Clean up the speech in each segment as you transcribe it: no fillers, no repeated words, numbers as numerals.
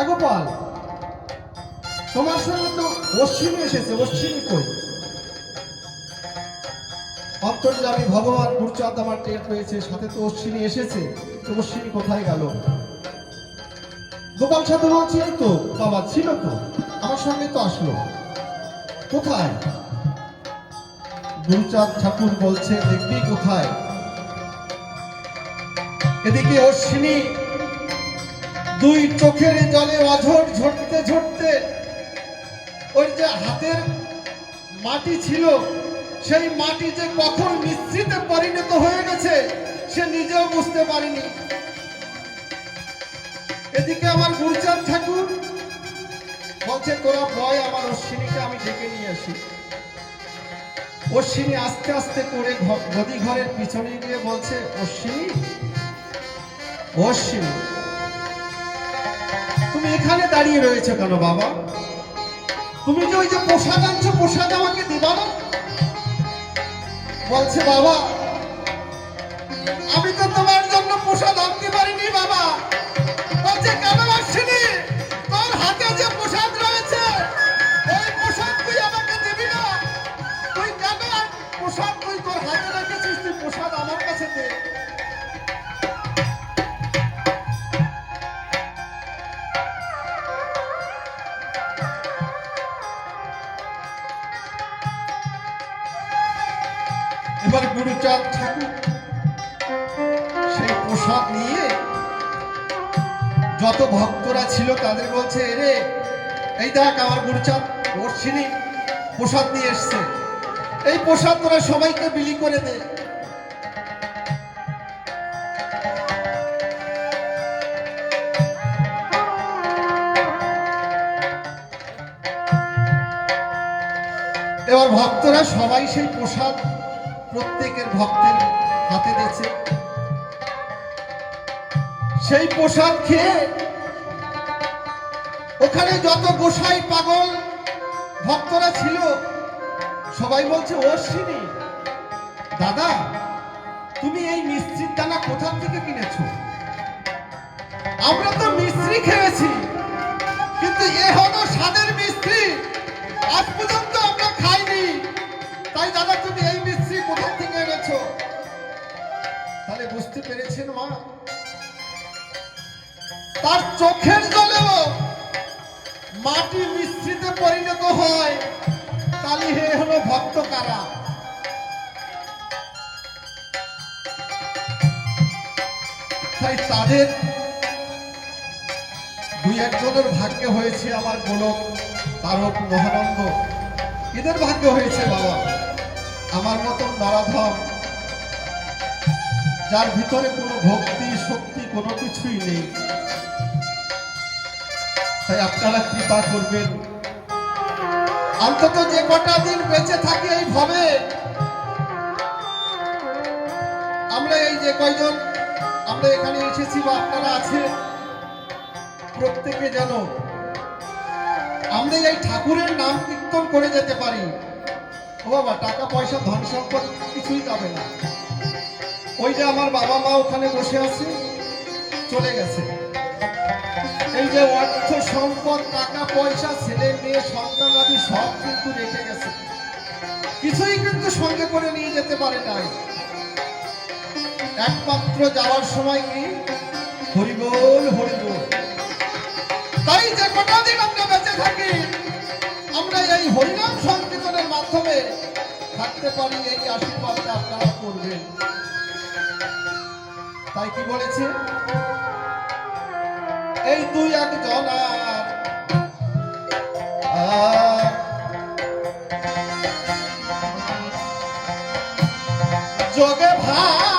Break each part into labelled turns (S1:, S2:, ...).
S1: গোপাল, তোমার সঙ্গে তো অশ্বিনী এসেছে, অশ্বিনী কই? অন্তর্যামী ভগবান গুরুচাঁদ আমার টের পেয়েছে, সাথে তো অশ্বিনী এসেছে, তো অশ্বিনী কোথায় গেল? গোপাল সাধু বলছি, এই তো বাবা ছিল তো, আমার সঙ্গে তো আসলো, কোথায়? গুরুচাঁদ ঠাকুর বলছে, দেখবি কোথায়? এদিকে অশ্বিনী দুই চোখের জলে অঝর ঝরতে ঝরতে ওই যে হাতের মাটি ছিল, সেই মাটি যে কখন মিশ্রিতে পরিণত হয়ে গেছে সে নিজেও বুঝতে পারেনি। এদিকে আমার গুরুচাঁদ ঠাকুর বলছে, তোরা বয়, আমার অশ্বিনীকে আমি ডেকে নিয়ে আসি। অশ্বিনী আস্তে আস্তে করে গদি ঘরের পিছনে গিয়ে বলছে, অশ্বিনী, অশ্বিনী, তুমি এখানে দাঁড়িয়ে রয়েছে কেন বাবা? তুমি যে ওই যে প্রসাদ আনছো, প্রসাদ আমাকে দিবা না? বলছে, বাবা আমি তো তোমার জন্য প্রসাদ আনতে পারিনি বাবা। বলছে, কেন অশ্বিনী, তোর হাতে যে প্রসাদ রয়েছে ওই প্রসাদ তুই আমাকে দিবি না? তুই কেন প্রসাদ তুই তোর হাতে রেখেছিস? তুই প্রসাদ আমার কাছে দে। এবার গুরুচাঁদ ঠাকুর সেই প্রসাদ নিয়ে যত ভক্তরা ছিল তাদের বলছে, রে এই দেখ আমার গুরুচাঁদ অশ্বিনী প্রসাদ নিয়ে এসছে, এই প্রসাদ তোরা সবাইকে বিলি করে দে। এবার ভক্তরা সবাই সেই প্রসাদ প্রত্যেকের ভক্তের হাতে দিয়েছে। সেই প্রসাদ খেয়ে ওখানে যত গোসাই পাগল ভক্তরা ছিল সবাই বলছে, অশ্বিনী দাদা, তুমি এই মিষ্টির দানা কোথা থেকে কিনেছো? আমরা তো মিষ্টি খেয়েছি, কিন্তু এ হলো স্বাদের মিষ্টি, আজ পর্যন্ত আমরা খাইনি। তাই দাদা, তুমি এই মিষ্টি কোথা থেকে এনেছো? তাহলে বুঝতে পেরেছেন মা, তার চোখের জলেও মাটি মিশ্রিতে পরিণত হয়। তালি হে হলো ভক্ত কারা? তাই তাদের দুই একজনের ভাগ্য হয়েছে, আমার গোলক, তারক, মহানন্দ, এদের ভাগ্য হয়েছে বাবা। আমার মতন নরাধম, যার ভিতরে কোনো ভক্তি শক্তি কোনো কিছুই নেই। তাই আপনারা কৃপা করবেন, অন্তত যে কটা দিন বেঁচে থাকি এই ভাবে, আমরা এই যে কয়জন আমরা এখানে এসেছি বা আপনারা আছেন, প্রত্যেকে যেন আমরা এই ঠাকুরের নাম কীর্তন করে যেতে পারি। ও বাবা, টাকা পয়সা ধন সম্পদ কিছুই যাবে না। ওই যে আমার বাবা মা ওখানে বসে আছে, চলে গেছে। এই যে অর্থ সম্পদ, টাকা পয়সা, ছেলে মেয়ে, সন্তান আদি সব কিন্তু রেখে গেছে, কিছুই কিন্তু সঙ্গে করে নিয়ে যেতে পারে নাই। একমাত্র যাওয়ার সময় কি হরিবোল হরিবোল। তাই যে কটা দিন আমরা বেঁচে থাকি, আমরা এই হরিনাম সংকীর্তনের মাধ্যমে থাকতে পারি, এই আশীর্বাদটা আপনারা করবেন। তাই কি বলেছে, এই দুই একজনার যোগে ভাগে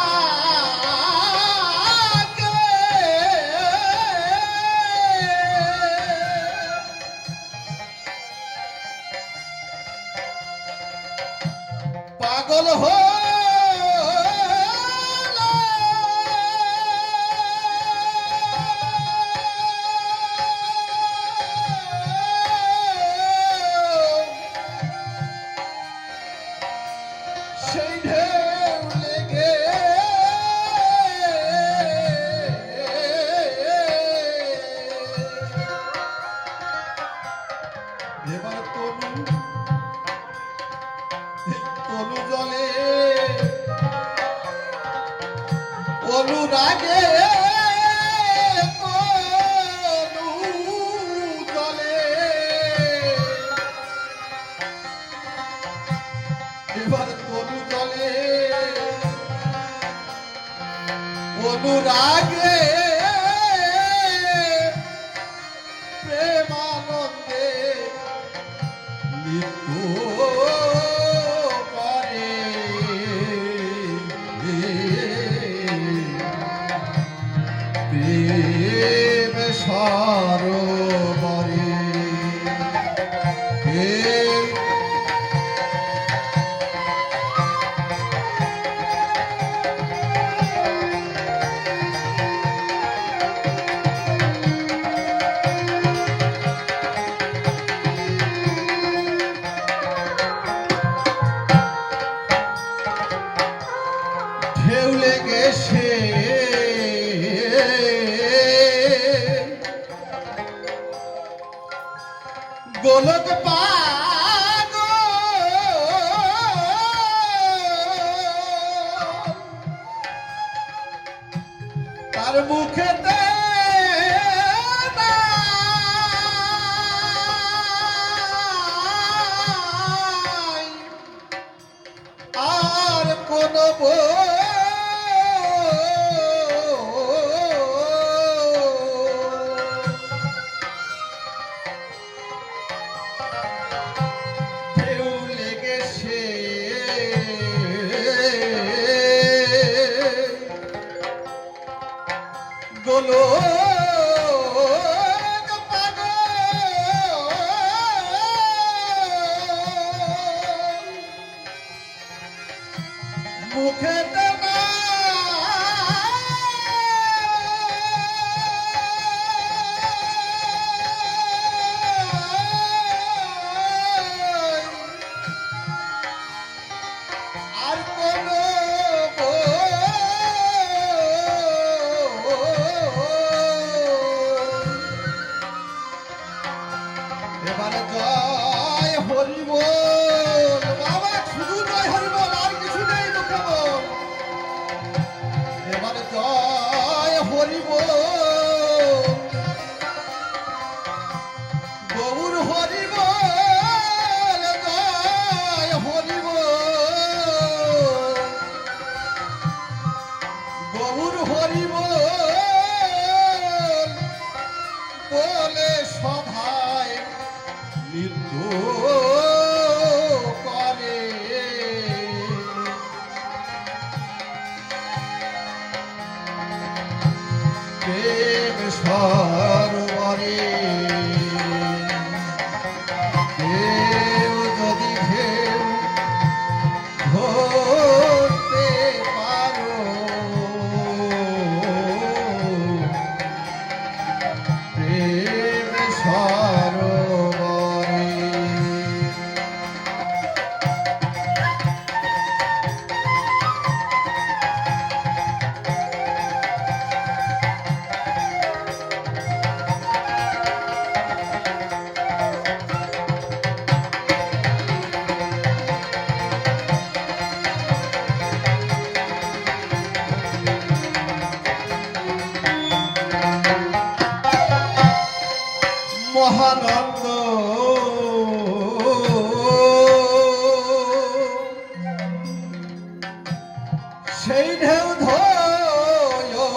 S1: পাগল হো সেই ঢেউ লেগে অনুরাগে জলে এবার তনু জলে অনুরাগে প্রেমানন্দে মৃত্যু করে প্রেম সরোবরে ঢেউ লেগেছে গোলক পাগ তার মুখেতে আর কোন ঢেউ লেগেছে গোলক পাগ মুখেতে আর কোন এবারে জয় হরি বল বাবা শুধু জয় হরি বল আর কিছু নেই মুখে বল এবারে জয় হরি বল গৌর হরি বল জয় হরি বল গৌর হরি বল বলে সভায় নৃত্য করে প্রেম সরোবরে কেউ যদি ঢেউ ধরতে পারো প্রেম সরোবরে মহানন্দ সেই ঢেউ ধরি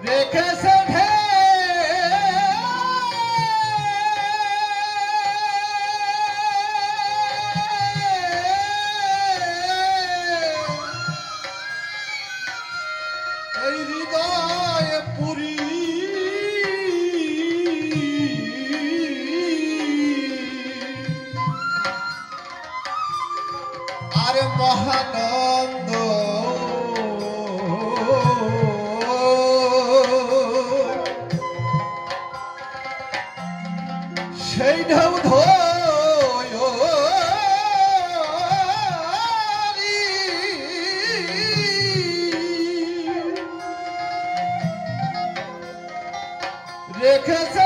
S1: রেখেছে এই হৃদয় পুরী আর মহানন্দ সেই ঢেউ রেখেছে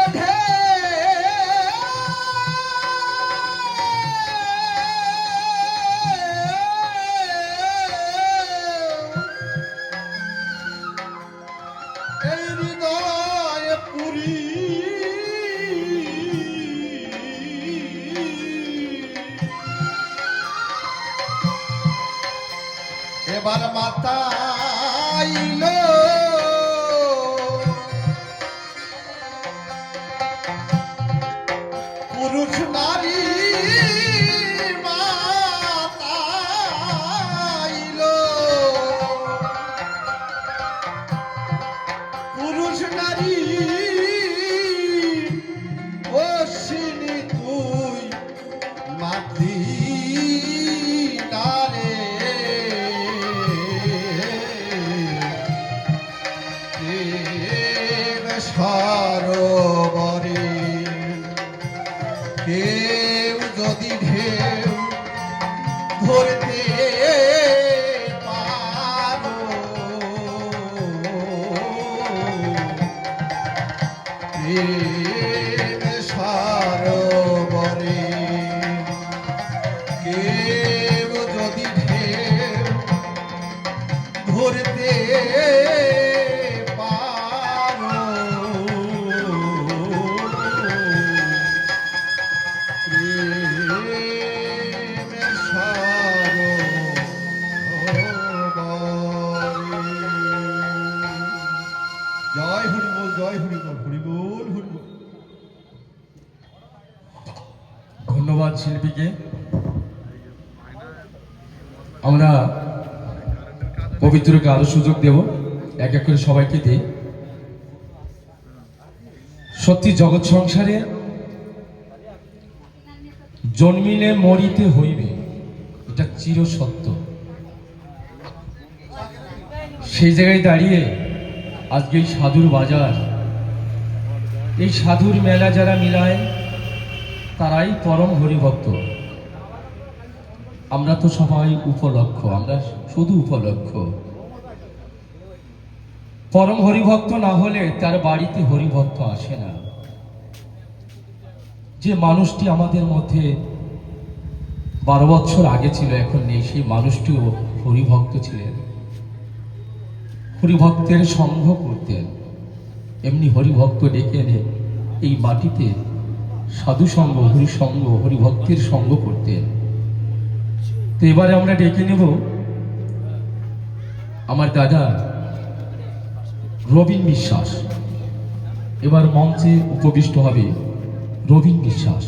S1: এবার মাতাইল পুরুষ নারী মাতাইল পুরুষ নারী অশ্বিনী তুই মাতলি নারে প্রেম সরোবরে কেউ যদি ঢেউ ধরতে পারো প্রেম সরোবরে কেউ যদি ঢেউ ধরতে পারো প্রেম সরোবরে। জয় হরিবোল, জয় হরিবোল, হরিবোল, হরিবোল।
S2: ধন্যবাদ শিল্পীকে। আমরা পবিত্রকে আরো সুযোগ দেব, এক এক করে সবাইকে দিই। সত্যি জগৎ সংসারে জন্মিলে মরিতে হইবে, এটা চির সত্য। সেই জায়গায় দাঁড়িয়ে আজকে এই সাধুর বাজার, এই সাধুর মেলা যারা মিলায় তারাই পরম হরিভক্ত। আমরা তো সবাই উপলক্ষ, আমরা শুধু উপলক্ষ। পরম হরিভক্ত না হলে তার বাড়িতে হরিভক্ত আসে না। যে মানুষটি আমাদের মধ্যে 12 বছর আগে ছিল, এখন নেই, সেই মানুষটিও হরিভক্ত ছিলেন, হরিভক্তের সঙ্গ করতেন। এমনি হরিভক্ত ডেকে এনে এই মাটিতে সাধু সঙ্গ, হরিসঙ্গ, হরিভক্তের সঙ্গ করতেন। তো এবারে আমরা ডেকে নেব আমার দাদা রবীন বিশ্বাস। এবার মঞ্চে উপবিষ্ট হবে রবীন বিশ্বাস।